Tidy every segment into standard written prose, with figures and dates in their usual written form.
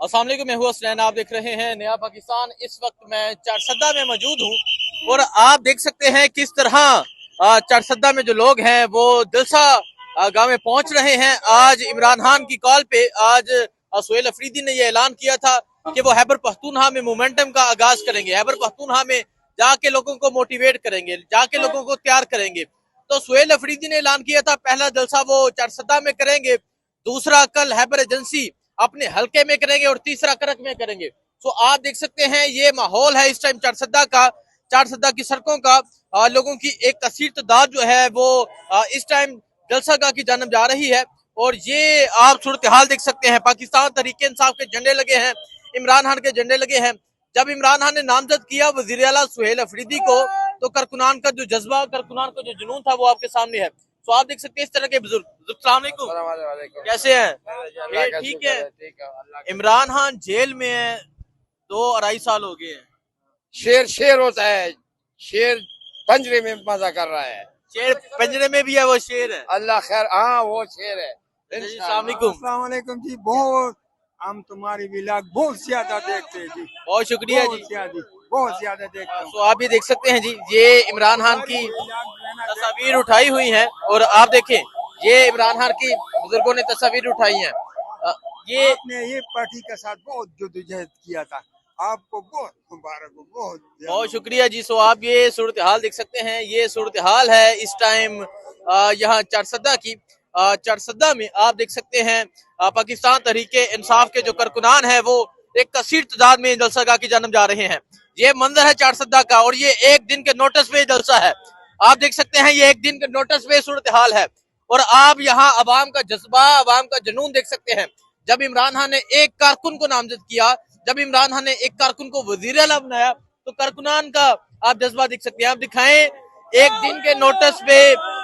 अस्सलाम वालेकुम, मैं हूं हसनैन। आप देख रहे हैं नया पाकिस्तान। इस वक्त मैं चारसद्दा में मौजूद हूं और आप देख सकते हैं किस तरह चारसद्दा में जो लोग हैं वो दिलसा गांव में पहुंच रहे हैं। आज इमरान खान की कॉल पे आज सुहेल अफरीदी ने यह ऐलान किया था कि वो खैबर पख्तूनख्वा में मोमेंटम का आगाज करेंगे, खैबर पख्तूनख्वा में जाके लोगों को मोटिवेट करेंगे, जाके लोगों को तैयार करेंगे। तो सुहेल अफरीदी ने ऐलान किया था पहला जलसा वो चारसद्दा में करेंगे, दूसरा कल खैबर एजेंसी अपने हल्के में करेंगे और तीसरा करक में करेंगे। तो आप देख सकते हैं ये माहौल है इस टाइम चारसद्दा का, चारसद्दा की सड़कों का। लोगों की एक कसीर तादाद जो है वो इस टाइम जलसागाह की जानब जा रही है। और ये आप सूरत हाल देख सकते हैं, पाकिस्तान तहरीक इंसाफ के झंडे लगे हैं, इमरान खान के झंडे लगे हैं। जब इमरान खान ने नामजद किया वजीर आला सुहेल अफरीदी को, तो कारकुनान का जो जज्बा, कारकुनान का जो जुनून था वो आपके सामने है। तो आप देख सकते हैं इस तरह के बुजुर्ग। अस्सलाम वालेकुम, कैसे हैं? ठीक है। इमरान खान जेल में है, 2-2.5 साल हो गए हैं। शेर शेर होता है, शेर पंजरे में मजा कर रहा है। शेर पंजरे में भी है, वो शेर है। अल्लाह खैर, हाँ वो शेर है। अस्सलाम वालेकुम जी। बहुत हम तुम्हारी व्लॉग बहुत ज्यादा देखते हैं जी, बहुत शुक्रिया जी, बहुत ज्यादा देखते हैं। तो आप ये देख सकते हैं जी, ये इमरान खान की तस्वीर उठाई हुई है और आप देखें ये इमरान खान की बुजुर्गों ने तस्वीर उठाई है। ये आपने ये पार्टी के साथ बहुत जद्दोजहद किया था, आपको बहुत मुबारक हो, बहुत शुक्रिया जी। सो आप ये सूरत हाल देख सकते हैं, ये सूरत हाल है इस टाइम यहाँ चारसद्दा की। चारसद्दा में आप देख सकते हैं पाकिस्तान तहरीक इंसाफ के जो कारकुनान है वो एक कसीर तादाद में जलसागाह की जानब जा रहे हैं। ये मंजर है चारसद्दा का और ये एक दिन के नोटिस पे जलसा है। आप देख सकते हैं ये एक दिन के नोटिस पे सूरत हाल है और आप यहाँ अवाम का जज्बा, अवाम का जुनून देख सकते हैं। जब इमरान खान ने एक कारकुन को नामजद किया, जब इमरान खान ने एक कारकुन को वजीर आला बनाया, तो कारकुनान का आप जज्बा देख सकते हैं। आप दिखाएं एक दिन के नोटिस पे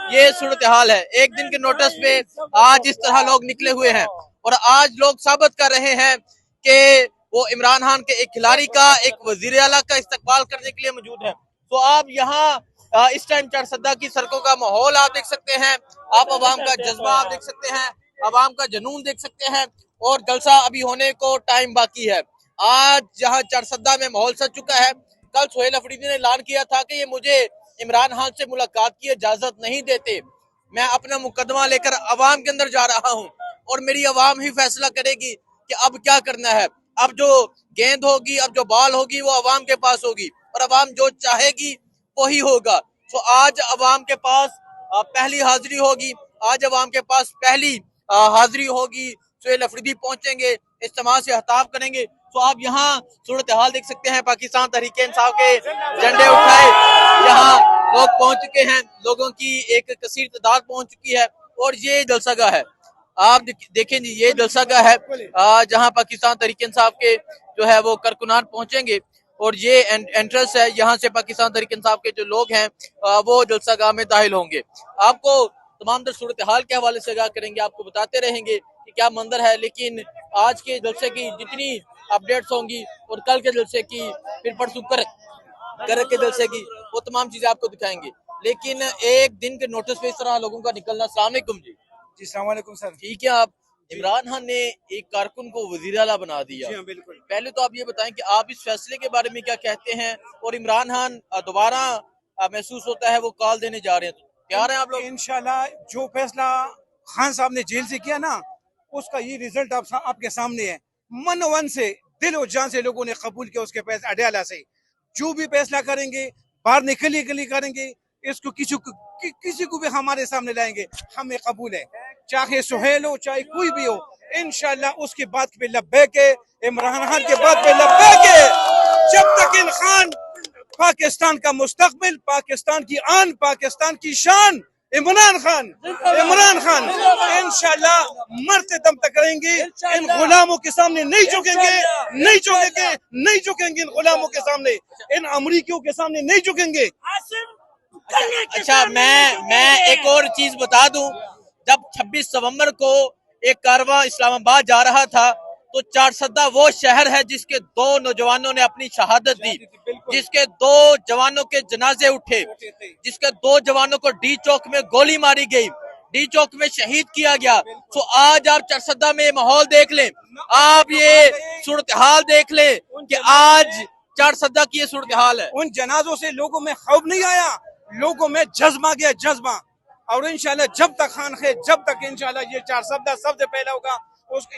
ये सूरत हाल है, एक दिन के नोटिस पे आज इस तरह लोग निकले हुए हैं और आज लोग साबित कर रहे हैं कि वो इमरान खान के एक खिलाड़ी का, एक वजीर आला का इस्तकबाल करने के लिए मौजूद है। तो आप यहाँ इस टाइम चारसद्दा की सड़कों का माहौल आप देख सकते हैं, आप अवाम का जज्बा आप देख सकते हैं, अवाम का जुनून देख सकते हैं और जलसा अभी होने को टाइम बाकी है। आज जहाँ चारसद्दा में माहौल सज चुका है, कल सुहेल अफरीदी ने ऐलान किया था कि ये मुझे इमरान खान से मुलाकात की इजाजत नहीं देते, मैं अपना मुकदमा लेकर अवाम के अंदर जा रहा हूँ और मेरी अवाम ही फैसला करेगी कि अब क्या करना है। अब जो गेंद होगी, अब जो बॉल होगी वो अवाम के पास होगी और अवाम जो चाहेगी वही होगा। तो आज अवाम के पास पहली हाजिरी होगी, आज अवाम के पास पहली हाजिरी होगी। सुहेल अफरीदी पहुंचेंगे, इज्तिमा से खिताब करेंगे। तो आप यहाँ सूरत हाल देख सकते हैं, पाकिस्तान तहरीक इंसाफ के झंडे उठाए यहाँ लोग पहुंच चुके हैं, लोगों की एक कसीर तादाद पहुंच चुकी है और ये जलसागाह है। आप देखें जी, ये जलसागाह है जहाँ पाकिस्तान तहरीक इंसाफ के जो है वो कारकुनान पहुंचेंगे और ये एंट्रेंस है, यहाँ से पाकिस्तान तहरीक इंसाफ के जो लोग हैं वो जलसागाह में दाखिल होंगे। आपको तमाम तर सूरत हाल के हवाले से आगाह करेंगे, आपको बताते रहेंगे कि क्या मंजर है। लेकिन आज के जलसे की जितनी अपडेट्स होंगी और कल के जलसे की, फिर परसों करक के जलसे की, वो तमाम चीजें आपको दिखाएंगे। लेकिन एक दिन के नोटिस पे इस तरह लोगों का निकलना। अस्सलाम वालेकुम जी। जी अस्सलाम वालेकुम सर। ठीक है। आप इमरान खान ने एक कारकुन को वजीर आला बना दिया, बिल्कुल। पहले तो आप ये बताएं कि आप इस फैसले के बारे में क्या कहते हैं और इमरान खान दोबारा महसूस होता है वो कॉल देने जा रहे हैं, तो तैयार हैं आप लोग? इंशाल्लाह जो फैसला खान साहब ने जेल से किया ना, उसका ये रिजल्ट आपके सामने है। मन वन से, दिल और जान से लोगों ने कबूल किया उसके फैसला अडयाला से। जो भी फैसला करेंगे बाहर निकली गली करेंगे, इसको किसी को भी हमारे सामने लाएंगे, हमें कबूल है। चाहे सुहेल हो, चाहे कोई भी हो, इंशाल्लाह उसके बाद पे लब्बैक है, इमरान खान के बाद पे लब्बैक है। जब तक इन खान पाकिस्तान का मुस्तकबिल, पाकिस्तान की आन, पाकिस्तान की शान इमरान खान इंशाल्लाह मरते दम तक रहेंगे। इन गुलामों के सामने नहीं झुकेंगे, नहीं झुकेंगे, नहीं झुकेंगे इन गुलामों के सामने, इन अमरीकियों के सामने नहीं झुकेंगे। अच्छा, मैं एक और चीज बता दूं, जब 26 नवंबर को एक कारवां इस्लामाबाद जा रहा था तो चारसद्दा वो शहर है जिसके 2 नौजवानों ने अपनी शहादत दी, जिसके 2 जवानों के जनाजे उठे, जिसके 2 जवानों को डी चौक में गोली मारी गई, डी चौक में शहीद किया गया। तो आज आप चारसद्दा में माहौल देख लें, आप ये सूरत हाल देख ले कि आज चारसद्दा की ये सूरत हाल है। उन जनाजों से लोगों में खौफ नहीं आया, लोगों में जज्बा गया, जज्बा। और इंशाल्लाह जब तक खान है, जब तक इंशाल्लाह ये चारसद्दा सबसे पहला होगा।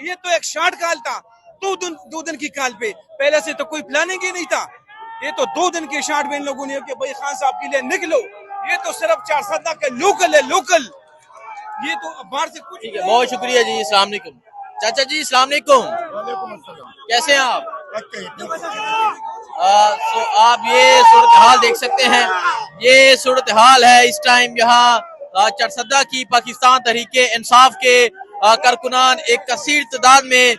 ये तो एक शॉर्ट काल था, दो दिन की काल पे, पहले से तो कोई प्लानिंग ही नहीं था। ये तो 2 दिन की शॉर्ट में इन लोगों ने कि भाई खान साहब के लिए निकलो। ये तो सिर्फ चारसद्दा के लोकल है, लोकल। ये तो बाहर से कुछ। ठीक है, बहुत शुक्रिया जी। अस्सलाम वालेकुम चाचा जी, अस्सलाम वालेकुम, कैसे हैं आप? तो आप ये सूरत हाल देख सकते हैं, ये सूरत हाल है इस टाइम यहाँ चारसद्दा की। पाकिस्तान तहरीके इंसाफ के कारकुनान एक कसीर तादाद में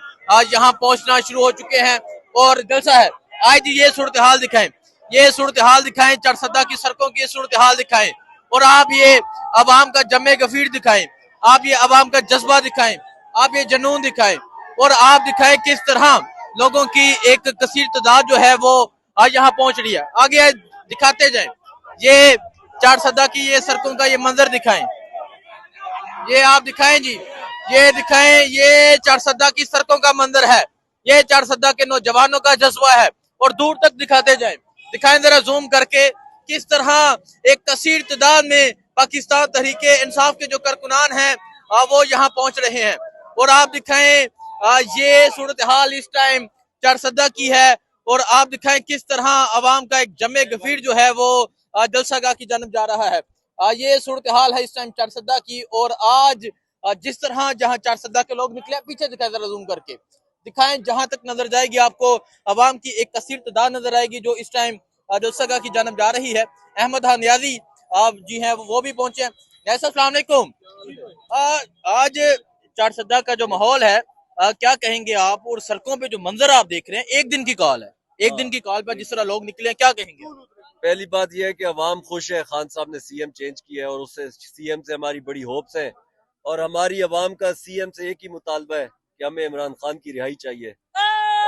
यहाँ पहुंचना शुरू हो चुके हैं और जलसा है। आज ये सूरत हाल दिखाएं, ये सूरत हाल दिखाएं, चारसद्दा की सड़कों की सूरत हाल दिखाएं और आप ये अवाम का जमे गफीर दिखाएं, आप ये अवाम का जज्बा दिखाएं, आप ये जुनून दिखाएं और आप दिखाएं किस तरह लोगों की एक कसीर तादाद जो है वो आज यहाँ पहुंच रही है। आगे दिखाते जाएं, ये चारसद्दा की ये सड़कों का ये मंजर दिखाएं, ये आप दिखाएं जी, ये दिखाएं, ये चारसद्दा की सड़कों का मंजर है, ये चारसद्दा के नौजवानों का जज्बा है और दूर तक दिखाते जाएं, दिखाएं जरा जूम करके किस तरह एक कसीर तादाद में पाकिस्तान तहरीके इंसाफ के जो कारकुनान हैं वो यहाँ पहुंच रहे हैं। और आप दिखाएं ये सूरत हाल इस टाइम चारसद्दा की है और आप दिखाएं किस तरह अवाम का एक जमे गफीर जो है वो जलसागाह की जानब जा रहा है। ये सूरत हाल है इस टाइम चारसद्दा की। और आज जिस तरह जहाँ चारसद्दा के लोग निकले, पीछे दिखाएं जरा जूम करके दिखाएं, जहां तक नजर जाएगी आपको अवाम की एक कसीर तादाद नजर आएगी जो इस टाइम जलसागाह की जानब जा रही है। अहमद खान नियाजी आप जी हैं वो भी पहुंचे हैं। अस्सलाम वालेकुम। आज चारसद्दा का जो माहौल है क्या कहेंगे आप, और सड़कों पे जो मंजर आप देख रहे हैं, एक दिन की कॉल है, एक दिन की कॉल पर जिस तरह लोग निकले, क्या कहेंगे? पहली बात यह है कि अवाम खुश है, खान साहब ने सीएम चेंज किया है और उससे सीएम से हमारी बड़ी होप्स हैं और हमारी अवाम का सीएम से एक ही मुतालबा है कि हमें इमरान खान की रिहाई चाहिए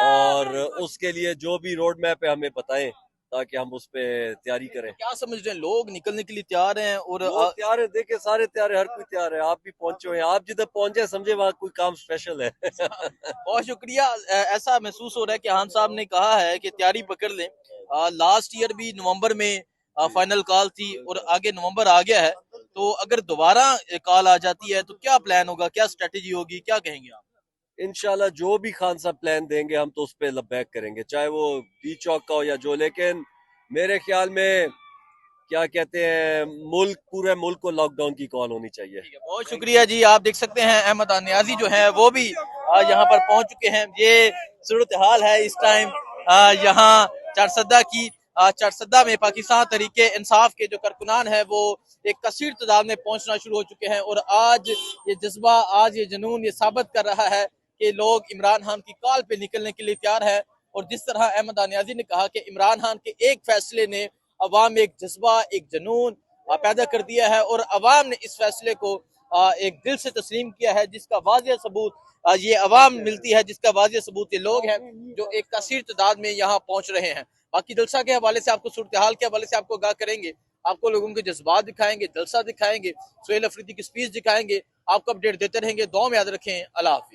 और उसके लिए जो भी रोड मैप है हमें बताएं ताकि हम उस पे तैयारी करें। क्या समझ रहे हैं, लोग निकलने के लिए तैयार हैं? और तैयार है, देखे सारे तैयार है, हर कोई तैयार है। आप भी पहुंचे हुए हैं, आप जिधर पहुंचे समझे वहाँ कोई काम स्पेशल है। बहुत शुक्रिया। ऐसा महसूस हो रहा है कि खान साहब ने कहा है कि तैयारी पकड़ लें। लास्ट ईयर भी नवंबर में फाइनल कॉल थी और आगे नवंबर आ गया है, तो अगर दोबारा कॉल आ जाती है तो क्या प्लान होगा, क्या स्ट्रेटेजी होगी, क्या कहेंगे आप? इंशाल्लाह जो भी खान साहब प्लान देंगे हम तो उस पे लबैक करेंगे, चाहे वो बीच चौक का हो या जो। लेकिन मेरे ख्याल में क्या कहते हैं, पूरे मुल्क को लॉकडाउन की कॉल होनी चाहिए। बहुत शुक्रिया जी। आप देख सकते हैं अहमद नियाजी जो है वो भी यहाँ पर पहुंच चुके हैं। ये सूरत हाल है इस टाइम यहाँ चारसद्दा की। चारसद्दा में पाकिस्तान तहरीके इंसाफ के जो कारकुनान है वो एक कसीर तादाद में पहुंचना शुरू हो चुके हैं और आज ये जज्बा, आज ये जुनून ये साबित कर रहा है कि लोग इमरान खान की कॉल पे निकलने के लिए तैयार है। और जिस तरह अहमद नियाजी ने कहा कि इमरान खान के एक फैसले ने अवाम में एक जज्बा, एक जुनून पैदा कर दिया है और अवाम ने इस फैसले को एक दिल से तस्लीम किया है, जिसका वाज़ेह सबूत ये अवाम मिलती है, जिसका वाज़ेह सबूत ये लोग हैं जो एक कसीर तादाद में यहाँ पहुंच रहे हैं। बाकी जलसा के हवाले से आपको, सूरत हाल के हवाले से आपको आगाह करेंगे, आपको लोगों के जज्बात दिखाएंगे, जलसा दिखाएंगे, सुहेल अफरीदी की स्पीच दिखाएंगे, आपको अपडेट देते रहेंगे। दुआ में याद रखें। अल्लाह हाफिज़।